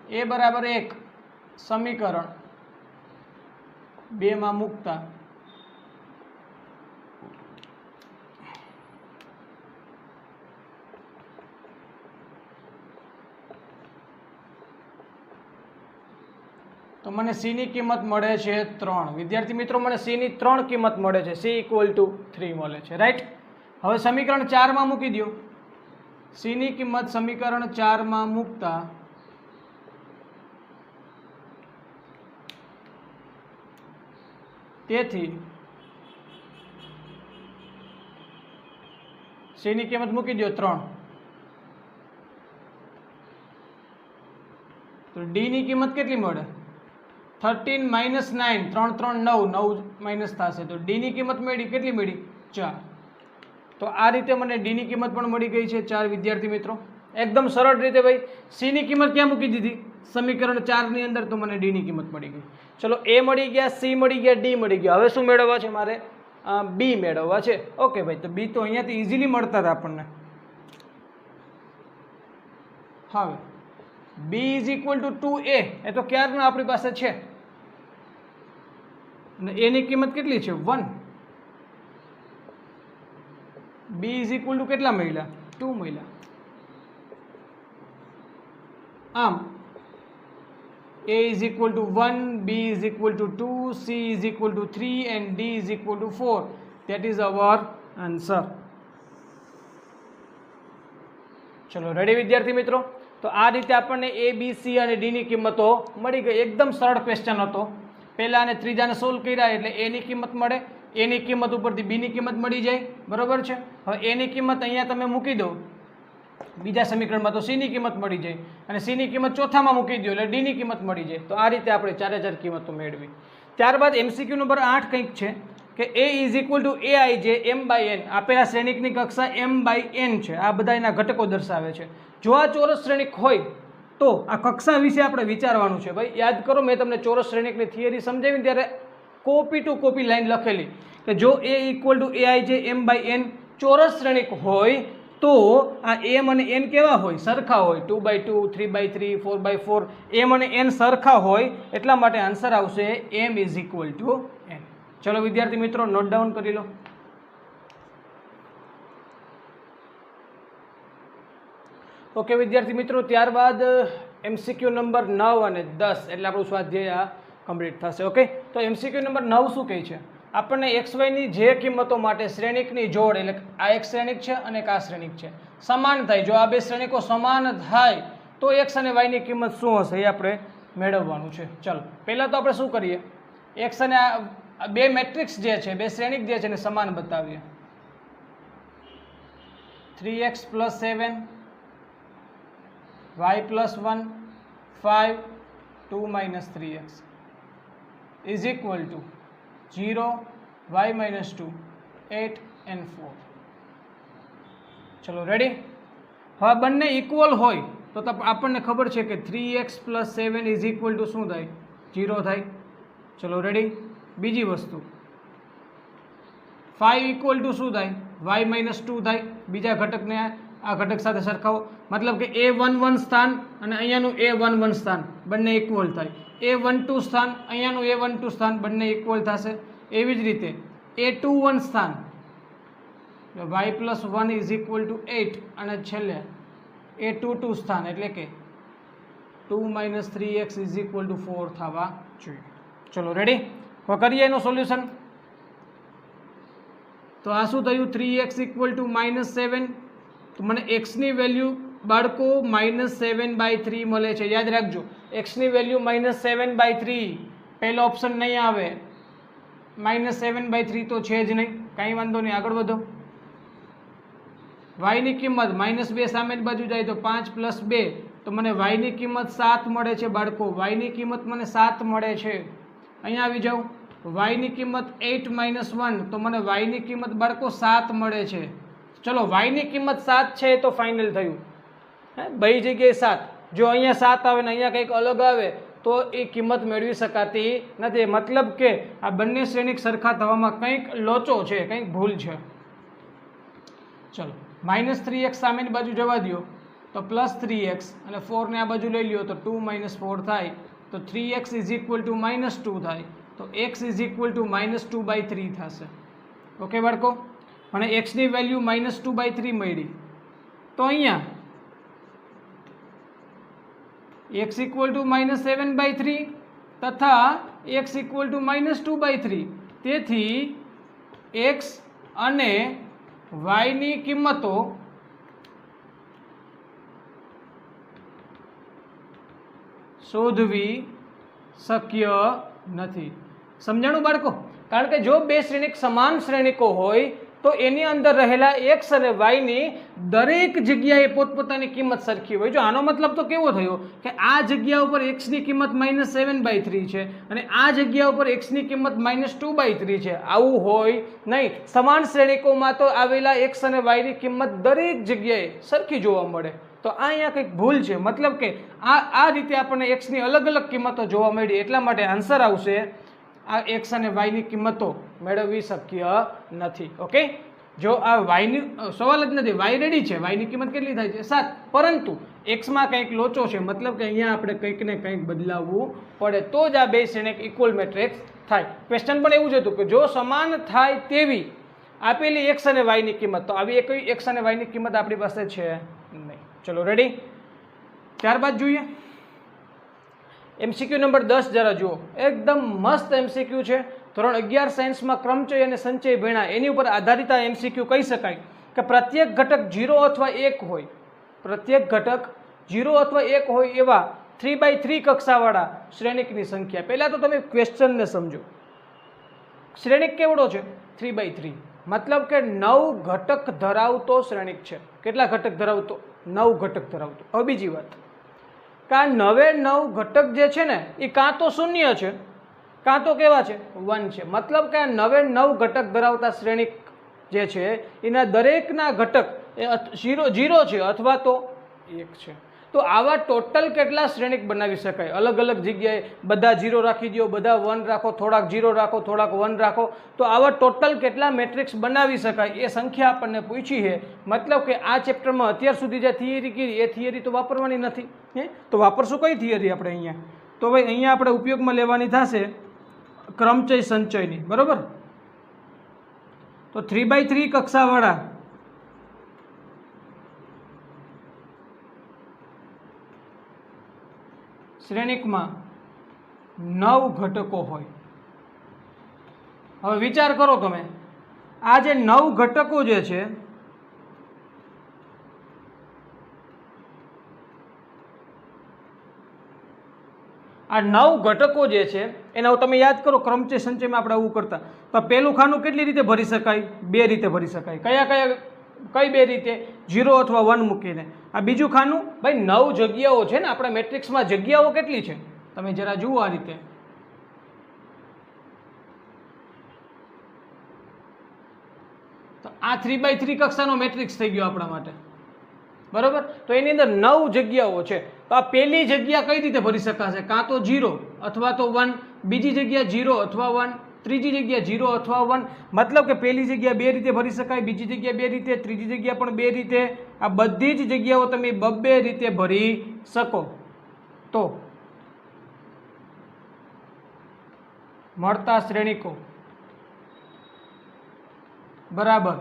a બરાબર 1 સમીકરણ 2 માં મૂકતા તો મને c ની કિંમત મળે છે 3. વિદ્યાર્થી મિત્રો મને c ની 3 કિંમત મળે છે. c ઇક્વલ ટુ 3 મળે છે, રાઈટ? હવે સમીકરણ 4 માં મૂકી દો. c ની કિંમત સમીકરણ 4 માં મૂકતા તેથી c ની કિંમત મૂકી દો 3. તો d ની કિંમત કેટલી મળે? 13 માઇનસ 9, 3 3 9, 9 માઇનસ થશે. તો d ની કિંમત મળી, કેટલી મળી? 4. તો આ રીતે મને d ની કિંમત પણ મળી ગઈ છે 4. વિદ્યાર્થી મિત્રો એકદમ સરળ રીતે ભાઈ c ની કિંમત ક્યાં મૂકી દીધી? સમીકરણ 4 ની અંદર. તો મને d ની કિંમત મળી ગઈ. ચલો a મળી ગયા, c મળી ગયા, d મળી ગયા. હવે શું મેળવવા છે મારે? b મેળવવા છે. ઓકે ભાઈ, તો b તો અહીંયાથી ઇઝીલી મળતા હતા આપણને. હવે b is equal two 2a, એ તો ક્યારના આપણી પાસે છે. અને a ની કિંમત કેટલી છે? 1. b ઇઝ ઇક્વલ ટુ કેટલા મળ્યા? 2 મળ્યા. આમ a is equal to 1, b is equal to 2, c is equal to 3 and d is equal to 4. That is our answer. ચલો રેડી વિદ્યાર્થી મિત્રો. તો આ રીતે આપણને a, b, c અને d ની કિંમતો મળી ગઈ. એકદમ સરળ ક્વેશ્ચન હતો. પહેલા અને ત્રીજાને સોલ્વ કર્યા એટલે a ની કિંમત મળે, a ની કિંમત ઉપરથી b ની કિંમત મળી જાય, બરોબર છે? હવે a ની કિંમત અહીંયા તમે મૂકી દો બીજા સમીકરણમાં તો c ની કિંમત મળી જાય, અને c ની કિંમત ચોથામાં મૂકી દો એટલે d ની કિંમત મળી જાય. તો આ રીતે આપણે 4 કિંમતો મેળવી. ત્યારબાદ MCQ નંબર 8 કંઈક છે કે a is equal two aij m/n. આપેલા શ્રેણિકની કક્ષા m/n છે. આ બધા એના ઘટકો દર્શાવે છે. જો આ ચોરસ શ્રેણિક હોય તો આ કક્ષા વિશે આપણે વિચારવાનું છે. ભાઈ યાદ કરો, મેં તમને ચોરસ શ્રેણિકની થિયરી સમજાવી ત્યારે કોપી ટુ કોપી લાઈન લખેલી કે જો a equal to aij m/n ચોરસ શ્રેણિક હોય તો આ m અને n કેવા હોય? સરખા હોય. 2/2, 3/3, 4/4 m અને n સરખા હોય, એટલા માટે આન્સર આવશે m is equal two n. ચલો વિદ્યાર્થી મિત્રો નોટ ડાઉન કરી લો. ઓકે વિદ્યાર્થી મિત્રો, ત્યારબાદ MCQ નંબર 9 અને 10 એટલે આપણું સ્વાધ્યાય કમ્પ્લીટ થશે. ઓકે, તો MCQ નંબર 9 શું કહે છે? આપણને XY ની જે કિંમતો માટે શ્રેણિકની જોડ, એટલે આ એક શ્રેણિક છે અને એક આ શ્રેણિક છે, સમાન થાય. જો આ બે શ્રેણિકો સમાન થાય તો x અને y ની કિંમત શું હશે એ આપણે મેળવવાનું છે. ચલો પહેલાં તો આપણે શું કરીએ? x અને આ બે મેટ્રિક્સ જે છે, બે શ્રેણિક જે છે એને સમાન બતાવીએ. 3x + 7 y + 1 5 2 - 3x is equal to 0 y - 2 8 and 4. ચલો રેડી. હવે બંને ઇક્વલ હોય તો આપણને ખબર છે કે 3x + 7 ઇઝ ઇક્વલ ટુ શું થાય? 0 થાય. ચલો રેડી. બીજી વસ્તુ 5 ઇક્વલ ટુ શું થાય? y - 2 થાય. બીજા ઘટકને આ ઘટક સાથે સરખાવો, મતલબ કે a11 સ્થાન અને અહીંયાનું a11 સ્થાન બંને ઇક્વલ થાય. a12 સ્થાન અહીંયાનું a12 સ્થાન બંને ઇક્વલ થશે. એવી જ રીતે a21 સ્થાન y + 1 ઇઝ ઇક્વલ ટુ 8 અને છેલ્લે a22 સ્થાન એટલે કે 2 - 3x ઇઝ ઇક્વલ ટુ 4 થવા જોઈએ. ચલો રેડી. હવે કરીએ એનું સોલ્યુશન. તો તો આ શું થયું 3x = -7. તો મને x ની વેલ્યુ બાળકો -7/3 મળે છે. યાદ રાખજો x ની વેલ્યુ -7/3, પહેલો ઓપ્શન નહીં આવે. -7/3 તો છે જ નહીં, કાંઈ વાંધો નહીં, આગળ વધો. y ની કિંમત -2 સામેની બાજુ જાય તો 5 + 2, તો મને y ની કિંમત 7 મળે છે બાળકો. y ની કિંમત મને 7 મળે છે. અહીંયા આવી જાઉં, y ની કિંમત 8 - 1, તો મને y ની કિંમત બાળકો 7 મળે છે. ચલો y ની કિંમત 7 છે તો ફાઇનલ થયું. બે જગ્યાએ 7, જો અહીંયા 7 આવે ને અહીંયા કંઈક અલગ આવે તો એ કિંમત મેળવી શકાતી નથી. મતલબ કે આ બંને શ્રેણિક સરખા થવામાં કંઈક લોચો છે, કંઈક ભૂલ છે. ચલો -3x સામેની બાજુ જવા દો તો +3x અને 4 ને આ બાજુ લઈ લ્યો તો 2 - 4 થાય, તો 3x = -2 થાય, તો x = -2/3 થશે. ઓકે બાળકો, મને x ની વેલ્યુ -2/3 મળી. તો અહીંયા x = -7/3 તથા x = -2/3. તેથી x અને y ની કિંમતો શોધવી શક્ય નથી. સમજાણું બાળકો? કારણ કે જો બે શ્રેણિક સમાન શ્રેણિકો હોય તો એની અંદર રહેલા x અને y ની દરેક જગ્યાએ પોતપોતાની કિંમત સરખી હોય. જો આનો મતલબ તો કેવો થયો કે આ જગ્યા ઉપર x ની કિંમત -7/3 છે અને આ જગ્યા ઉપર x ની કિંમત -2/3 છે. આવું હોય નહીં. સમાન શ્રેણિકોમાં તો આવેલા x અને y ની કિંમત દરેક જગ્યાએ સરખી જોવા મળે. તો આ અહીંયા કંઈક ભૂલ છે. મતલબ કે આ રીતે આપણને x ની અલગ અલગ કિંમતો જોવા મળી, એટલા માટે આન્સર આવશે આ x અને y ની કિંમતો મેળવવી શક્ય નથી. ઓકે, જો આ y ની સવાલ જ નથી, y રેડી છે, y ની કિંમત કેટલી થાય છે 7, પરંતુ x માં કંઈક લોચો છે. મતલબ કે અહીંયા આપણે કંઈક ને કંઈક બદલાવવું પડે તો જ આ બે શ્રેણિક ઇક્વલ મેટ્રિક્સ થાય. ક્વેશ્ચન પણ એવું જ હતું કે જો સમાન થાય તેવી આપેલી x અને y ની કિંમત, તો આવી એક x અને y ની કિંમત આપણી પાસે છે નહીં. ચલો રેડી. ત્યારબાદ જોઈએ MCQ નંબર 10. જરા જુઓ, એકદમ મસ્ત MCQ છે. ધોરણ 11 સાયન્સમાં ક્રમચય અને સંચય ભણ્યા એની ઉપર આધારિત આ MCQ કહી શકાય કે પ્રત્યેક ઘટક 0 અથવા 1 હોય, પ્રત્યેક ઘટક 0 અથવા 1 હોય એવા 3/3 કક્ષાવાળા શ્રેણિકની સંખ્યા. પહેલાં તો તમે ક્વેશ્ચનને સમજો. શ્રેણિક કેવડો છે? 3/3. મતલબ કે 9 ઘટક ધરાવતો શ્રેણિક છે. કેટલા ઘટક ધરાવતો? 9 ઘટક ધરાવતો. હવે બીજી વાત કે આ 9 ઘટક જે છે ને એ કાં તો શૂન્ય છે કાં તો કેવા છે? 1 છે. મતલબ કે આ 9 ઘટક ધરાવતા શ્રેણિક જે છે એના દરેકના ઘટક એ 0 છે અથવા તો 1 છે. તો આવા ટોટલ કેટલા શ્રેણિક બનાવી શકાય? અલગ અલગ જગ્યાએ બધા 0 રાખી દો, બધા 1 રાખો, થોડાક 0 રાખો, થોડાક 1 રાખો, તો આવા ટોટલ કેટલા મેટ્રિક્સ બનાવી શકાય એ સંખ્યા આપણને પૂછી છે. મતલબ કે આ ચેપ્ટરમાં અત્યાર સુધી જે થિયરી કરી એ થિયરી તો વાપરવાની નથી. તો વાપરશું કઈ થિયરી આપણે અહીંયા? તો ભાઈ અહીંયા આપણે ઉપયોગમાં લેવાની થશે ક્રમચય સંચયની. બરોબર? તો 3/3 કક્ષાવાળા શ્રેણિકમાં 9 ઘટકો હોય. હવે વિચાર કરો તમે, આ જે 9 ઘટકો જે છે આ 9 ઘટકો જે છે એને તમે યાદ કરો, ક્રમચય સંચયમાં આપણે આવું કરતા. તો પહેલું ખાનું કેટલી રીતે ભરી શકાય? 2 રીતે ભરી શકાય. કઈ 2 રીતે? 0 અથવા 1 મૂકીને. આ બીજું ખાનું ભાઈ 9 જગ્યાઓ છે ને આપણા મેટ્રિક્સમાં, જગ્યાઓ કેટલી છે તમે જરા જુઓ આ રીતે. તો આ 3/3 કક્ષાનો મેટ્રિક્સ થઈ ગયો આપણા માટે. બરોબર? તો એની અંદર 9 જગ્યાઓ છે. તો આ પહેલી જગ્યા કઈ રીતે ભરી શકાશે? કાં તો 0 અથવા તો 1, બીજી જગ્યા 0 અથવા 1, ત્રીજી જગ્યા 0 અથવા 1. મતલબ કે પહેલી જગ્યા 2 રીતે ભરી શકાય, બીજી જગ્યા 2 રીતે, ત્રીજી જગ્યા પણ 2 રીતે. આ બધી જ જગ્યાઓ તમે 2 રીતે ભરી શકો. તો મળતા શ્રેણિકો બરાબર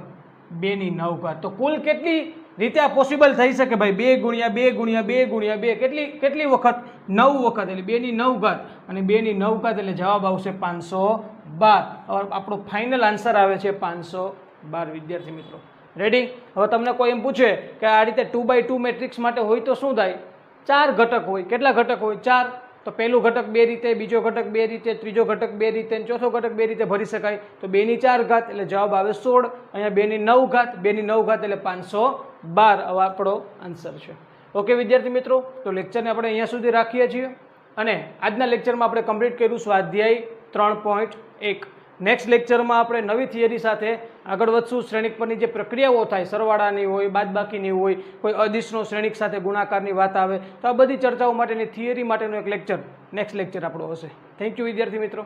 2/9. તો કુલ કેટલી રીતે આ પોસિબલ થઈ શકે ભાઈ? 2 × 2 × 2 × 2 કેટલી વખત? 9 વખત. એટલે 2/9 અને 2/9 એટલે જવાબ આવશે 512. આપણો ફાઇનલ આન્સર આવે છે 512. 12 વિદ્યાર્થી મિત્રો રેડી। હવે તમને કોઈ એમ પૂછે કે આ રીતે 2x2 મેટ્રિક્સ માટે હોય તો શું થાય? 4 ઘટક હોય। કેટલા ઘટક હોય? 4। તો પહેલું ઘટક 2 રીતે, બીજો ઘટક 2 રીતે, ત્રીજો ઘટક 2 રીતે અને ચોથો ઘટક 2 રીતે ભરી શકાય। તો 2 ની 4 ઘાત એટલે જવાબ આવે 16। અહીંયા 2 ની 9 ઘાત, 2 ની 9 ઘાત એટલે 512 હવે આપણો આન્સર છે। ઓકે વિદ્યાર્થી મિત્રો, તો લેક્ચરને આપણે અહીંયા સુધી રાખીએ છીએ અને આજના લેક્ચરમાં આપણે કમ્પ્લીટ કર્યું સ્વાધ્યાય 3.1। નેક્સ્ટ લેક્ચરમાં આપણે નવી થિયરી સાથે આગળ વધશું। શ્રેણિક પરની જે પ્રક્રિયાઓ થાય, સરવાળાની હોય, બાદબાકીની હોય, કોઈ અદિશનો શ્રેણિક સાથે ગુણાકારની વાત આવે, તો આ બધી ચર્ચાઓ માટેની થિયરી માટેનો એક લેક્ચર નેક્સ્ટ લેક્ચર આપણો હશે। થેન્ક યુ વિદ્યાર્થી મિત્રો।